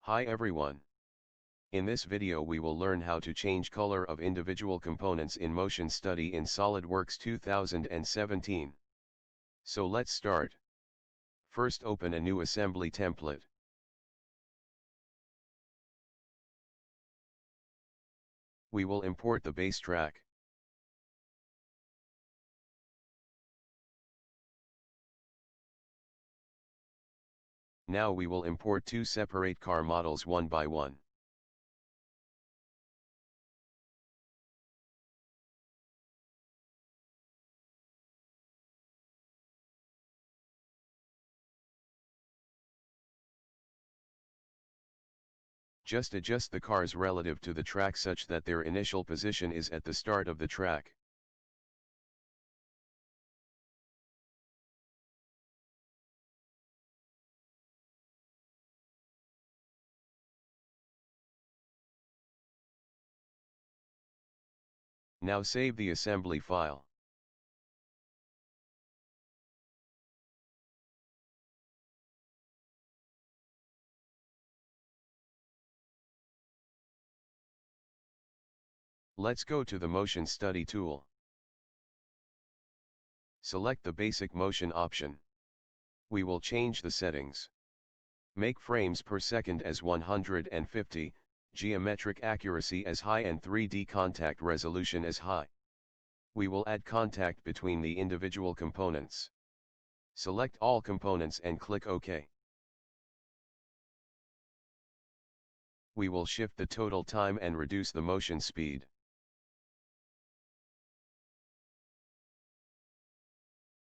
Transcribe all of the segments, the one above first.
Hi everyone. In this video we will learn how to change color of individual components in motion study in SolidWORKS 2017. So let's start. First open a new assembly template. We will import the base track. Now we will import two separate car models one by one. Just adjust the cars relative to the track such that their initial position is at the start of the track. Now save the assembly file. Let's go to the motion study tool. Select the basic motion option. We will change the settings. Make frames per second as 150, geometric accuracy as high and 3D contact resolution as high. We will add contact between the individual components. Select all components and click OK. We will shift the total time and reduce the motion speed.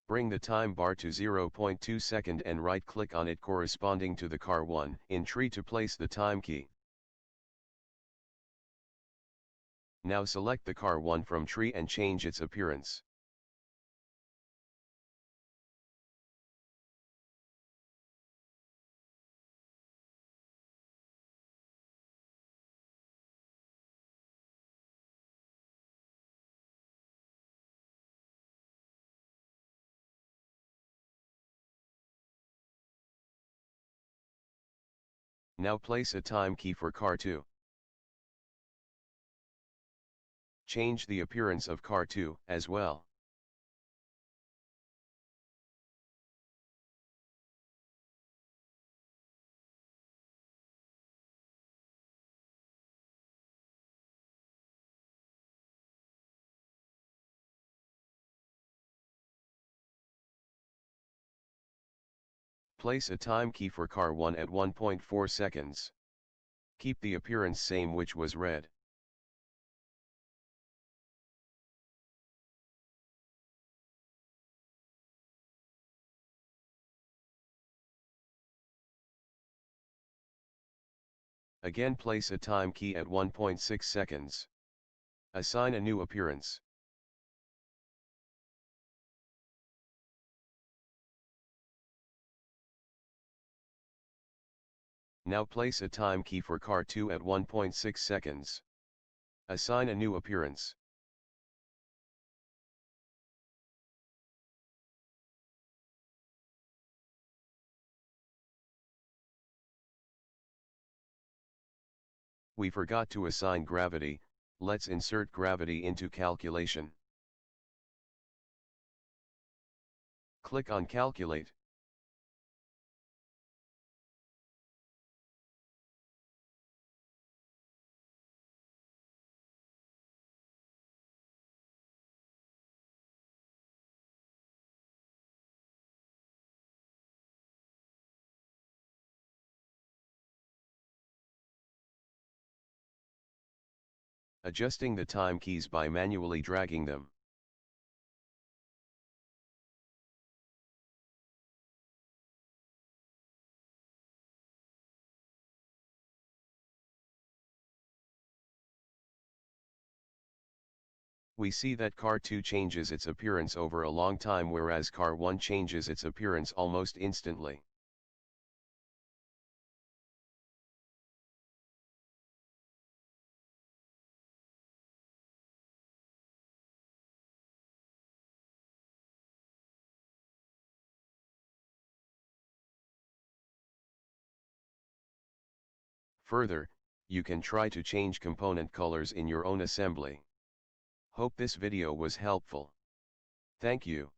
Bring the time bar to 0.2 second and right-click on it corresponding to the car 1 in tree to place the time key. Now select the car 1 from tree and change its appearance. Now place a time key for car 2. Change the appearance of car 2 as well. Place a time key for car 1 at 1.4 seconds. Keep the appearance same which was red. Again place a time key at 1.6 seconds. Assign a new appearance. Now place a time key for car 2 at 1.6 seconds. Assign a new appearance. We forgot to assign gravity, let's insert gravity into calculation. Click on Calculate. Adjusting the time keys by manually dragging them. We see that car 2 changes its appearance over a long time whereas car 1 changes its appearance almost instantly. Further, you can try to change component colors in your own assembly. Hope this video was helpful. Thank you.